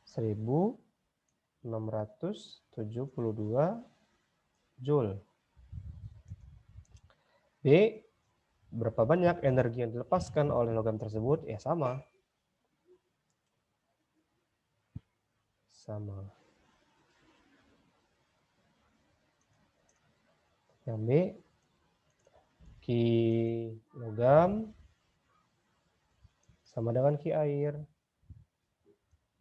1672 Joule. B, berapa banyak energi yang dilepaskan oleh logam tersebut? Ya sama. Yang B, Ki logam sama dengan Ki air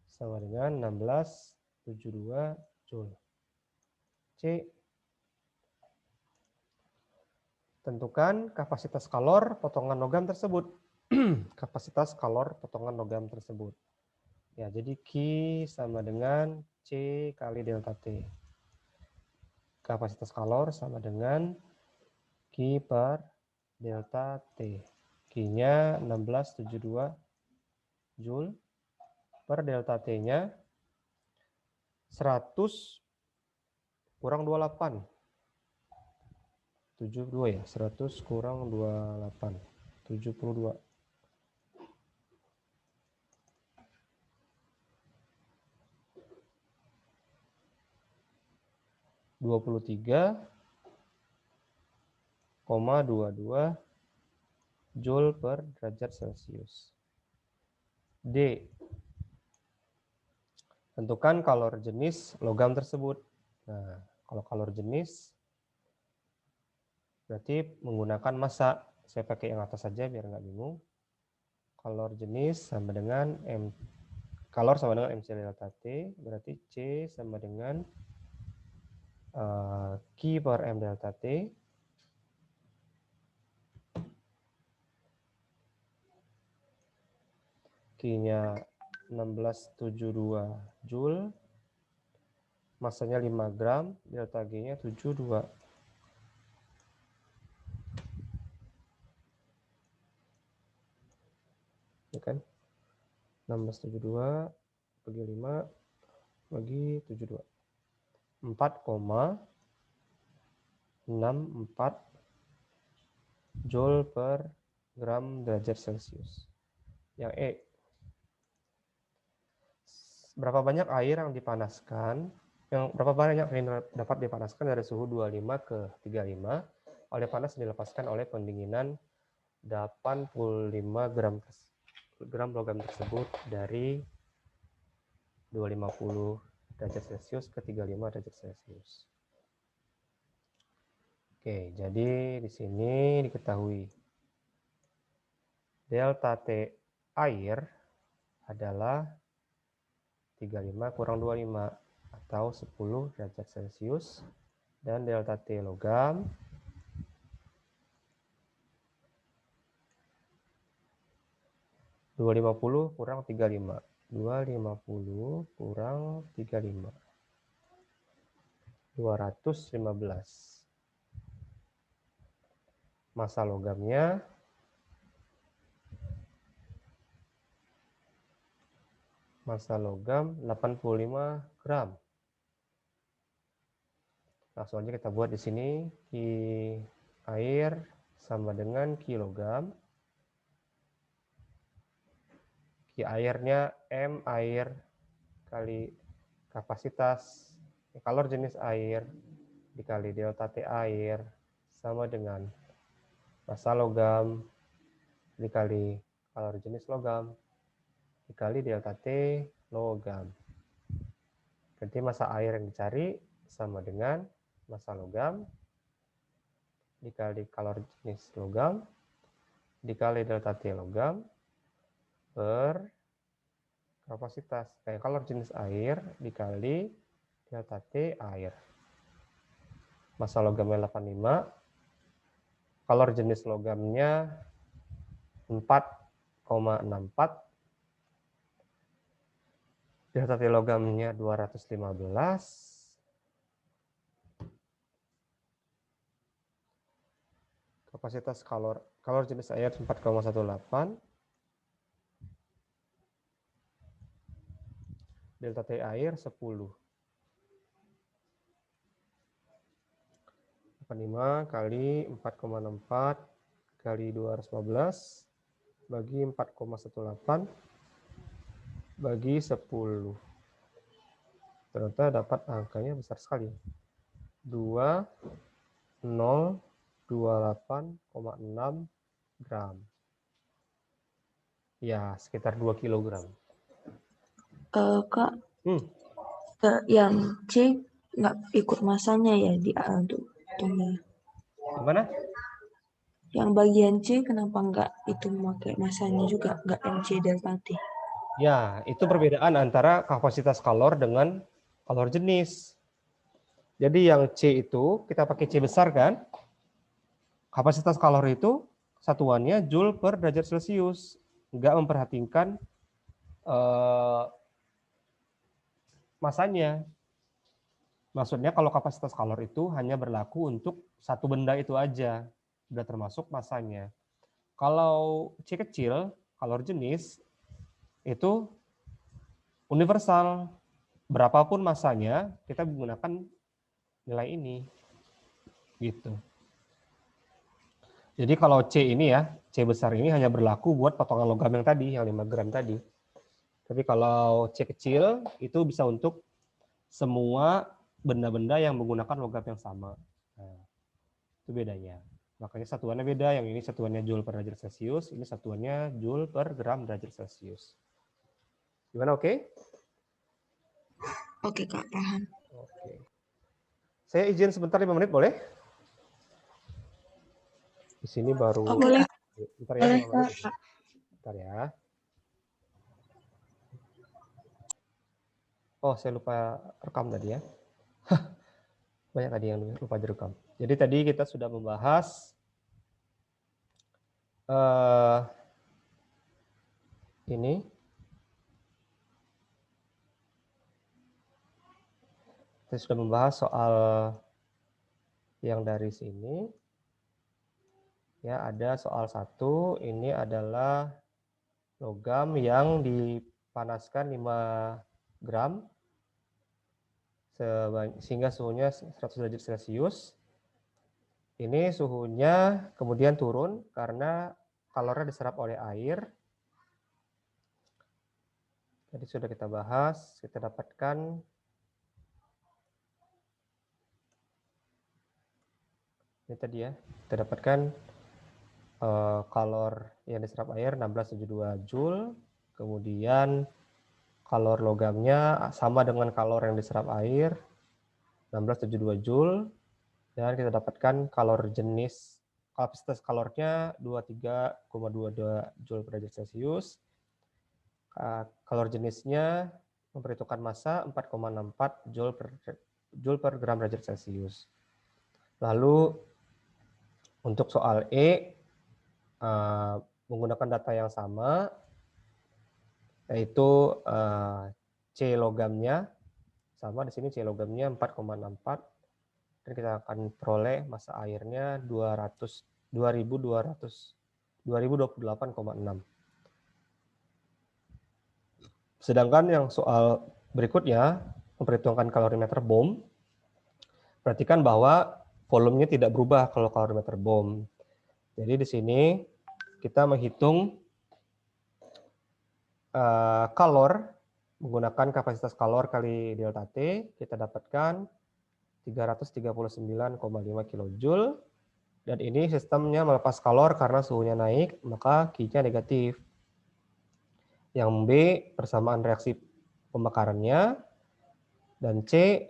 sama dengan 1672 Joule. C, tentukan kapasitas kalor potongan logam tersebut. Kapasitas kalor potongan logam tersebut. Ya, jadi Ki sama dengan C kali delta T. Kapasitas kalor sama dengan Ki per delta T. Ki-nya 1672 Joule per delta T-nya 100 kurang 28. 72 ya, 100 kurang 28. 72. 23,22 Joule per derajat Celcius. D. Tentukan kalor jenis logam tersebut. Nah, kalau kalor jenis berarti menggunakan massa. Saya pakai yang atas saja biar nggak bingung. Kalor jenis sama dengan M. Kalor sama dengan MC delta T, berarti C sama dengan Q per M delta T. Q-nya 1672 Joule. Massanya 5 gram, delta G-nya 72. Ya kan? 1672 bagi 5 bagi 72. 4,64 Joule per gram derajat Celcius. Yang E. Berapa banyak air yang dipanaskan? Berapa banyak yang dapat dipanaskan dari suhu 25 ke 35 oleh panas dilepaskan oleh pendinginan 85 gram logam tersebut dari 250 derajat Celcius ke 35 derajat Celcius. Oke, jadi di sini diketahui delta T air adalah 35 kurang 25 atau 10 derajat Celcius dan delta T logam (250 kurang 35). 250 kurang 35. 215. Massa logamnya massa logam 85 gram. Langsung aja kita buat di sini. Q air sama dengan kilogram. Q airnya M air kali kapasitas kalor jenis air dikali delta T air sama dengan massa logam dikali kalor jenis logam dikali delta T logam. Berarti massa air yang dicari sama dengan massa logam dikali kalor jenis logam dikali delta T logam per kapasitas kalor jenis air dikali delta T air. Massa logamnya 85, kalor jenis logamnya 4,64, delta T logamnya 215, kapasitas kalor jenis air 4,18, delta T air 10. 85 kali 4,64 kali 215 bagi 4,18 bagi 10. Ternyata dapat angkanya besar sekali. 2028,6 gram. Ya, sekitar 2 kilogram. Kak, yang C nggak ikut masanya ya di A untuk hitungnya. Gimana? Yang bagian C kenapa nggak itu memakai masanya juga, nggak MC delta T? Ya, itu perbedaan antara kapasitas kalor dengan kalor jenis. Jadi yang C itu kita pakai C besar kan? Kapasitas kalor itu satuannya joule per derajat Celcius. Nggak memperhatikan masanya. Maksudnya kalau kapasitas kalor itu hanya berlaku untuk satu benda itu aja, udah termasuk masanya. Kalau C kecil, kalor jenis, itu universal. Berapapun masanya, kita menggunakan nilai ini. Gitu. Jadi kalau C ini ya, C besar ini hanya berlaku buat potongan logam yang tadi, yang 5 gram tadi. Tapi kalau C kecil, itu bisa untuk semua benda-benda yang menggunakan logam yang sama. Nah, itu bedanya. Makanya satuannya beda, yang ini satuannya joule per derajat Celcius, ini satuannya joule per gram derajat Celcius. Gimana, oke? Oke Kak, paham. Oke. Saya izin sebentar 5 menit, boleh? Di sini baru... Oh, boleh. Bentar ya, Boleh 5 menit. Kak. Bentar ya. Oh, saya lupa rekam tadi ya. Banyak tadi yang lupa direkam. Jadi tadi kita sudah membahas ini. Kita sudah membahas soal yang dari sini. Ya, ada soal 1, ini adalah logam yang dipanaskan 5 gram sehingga suhunya 100 derajat Celcius. Ini suhunya kemudian turun karena kalornya diserap oleh air. Tadi sudah kita bahas, kita dapatkan ini tadi ya, kita dapatkan kalor yang diserap air 1672 Joule, kemudian kalor logamnya sama dengan kalor yang diserap air 1672 Joule, dan kita dapatkan kalor jenis, kapasitas kalornya 23,22 Joule per derajat Celcius. Kalor jenisnya memperhitungkan massa 4,64 Joule per gram derajat Celcius. Lalu untuk soal E, menggunakan data yang sama, yaitu C logamnya sama, di sini C logamnya 4,64, dan kita akan peroleh massa airnya 2028,6. Sedangkan yang soal berikutnya memperhitungkan kalorimeter BOM. Perhatikan bahwa volumenya tidak berubah kalau kalorimeter bom. Jadi di sini kita menghitung kalor menggunakan kapasitas kalor kali delta T, kita dapatkan 339,5 kilojoule. Dan ini sistemnya melepas kalor karena suhunya naik, maka Q-nya negatif. Yang B, persamaan reaksi pembakarannya. Dan C,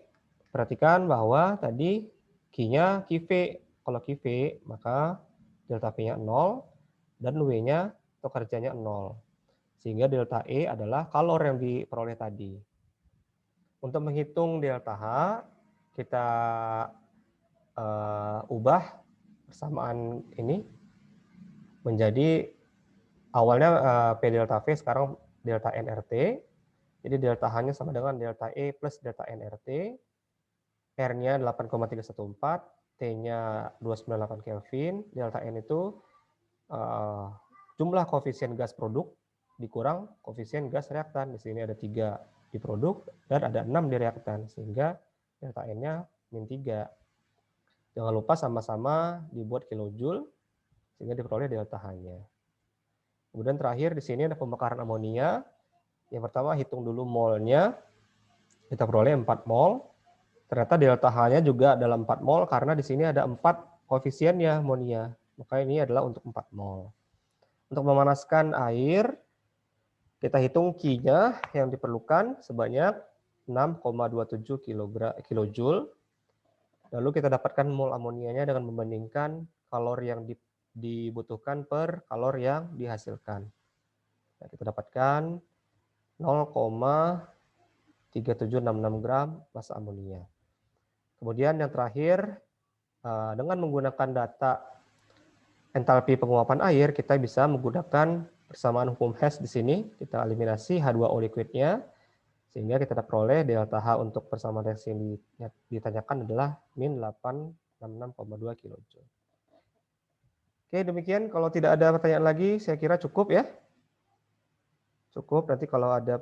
perhatikan bahwa tadi Q-nya QV. Kalau QV, maka delta P-nya 0, dan W-nya atau kerjanya 0. Sehingga delta E adalah kalor yang diperoleh tadi. Untuk menghitung delta H, kita ubah persamaan ini menjadi awalnya P delta V, sekarang delta nRT. Jadi delta H-nya sama dengan delta E plus delta nRT. R-nya 8,314, T-nya 298 Kelvin, delta N itu jumlah koefisien gas produk dikurang koefisien gas reaktan. Di sini ada 3 di produk dan ada 6 di reaktan, sehingga delta N-nya min 3. Jangan lupa sama-sama dibuat kilojoule, sehingga diperoleh delta H-nya. Kemudian terakhir di sini ada pembakaran amonia. Yang pertama hitung dulu molnya. Kita peroleh 4 mol. Ternyata delta H-nya juga dalam 4 mol karena di sini ada 4 koefisiennya amonia. Maka ini adalah untuk 4 mol. Untuk memanaskan air, kita hitung Q-nya yang diperlukan sebanyak 6,27 kilojoule. Lalu kita dapatkan mol amonianya dengan membandingkan kalor yang dibutuhkan per kalor yang dihasilkan. Nah, kita dapatkan 0,3766 gram massa amonia. Kemudian yang terakhir, dengan menggunakan data entalpi penguapan air, kita bisa menggunakan persamaan hukum Hess di sini. Kita eliminasi H2O liquidnya, sehingga kita peroleh delta H untuk persamaan reaksi yang ditanyakan adalah min 866,2 kilojoule. Oke, demikian. Kalau tidak ada pertanyaan lagi, saya kira cukup ya. Cukup. Nanti kalau ada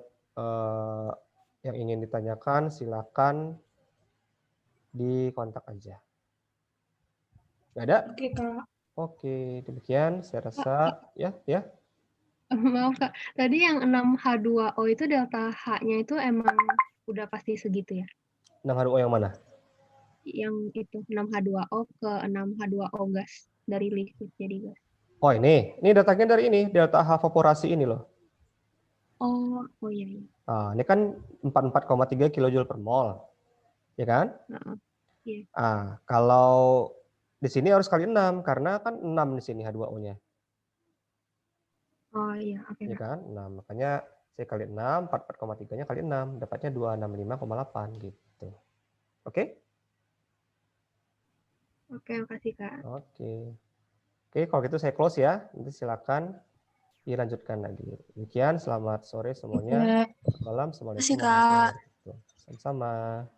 yang ingin ditanyakan, silakan dikontak aja. Nggak ada? Oke, Kak. Oke, demikian. Saya rasa ya. Maaf Kak, tadi yang 6H2O itu delta H-nya itu emang udah pasti segitu ya? 6H2O yang mana? Yang itu 6H2O ke 6H2O gas dari liquid jadi gas. Oh ini datanya dari ini, delta H evaporasi ini loh. Oh iya. Nah, ini kan 44,3 kilojoule per mol. Ya kan? Iya. Kalau di sini harus kali 6 karena kan 6 di sini H2O-nya. Oh iya, oke. Ya kan? 6. Makanya saya kali 6, 44,3-nya kali 6, dapatnya 265,8 gitu. Oke? Oke, makasih Kak. Oke, kalau gitu saya close ya. Nanti silakan dilanjutkan lagi. Demikian, selamat sore semuanya. Selamat malam. Assalamualaikum warahmatullahi wabarakatuh. Sama-sama.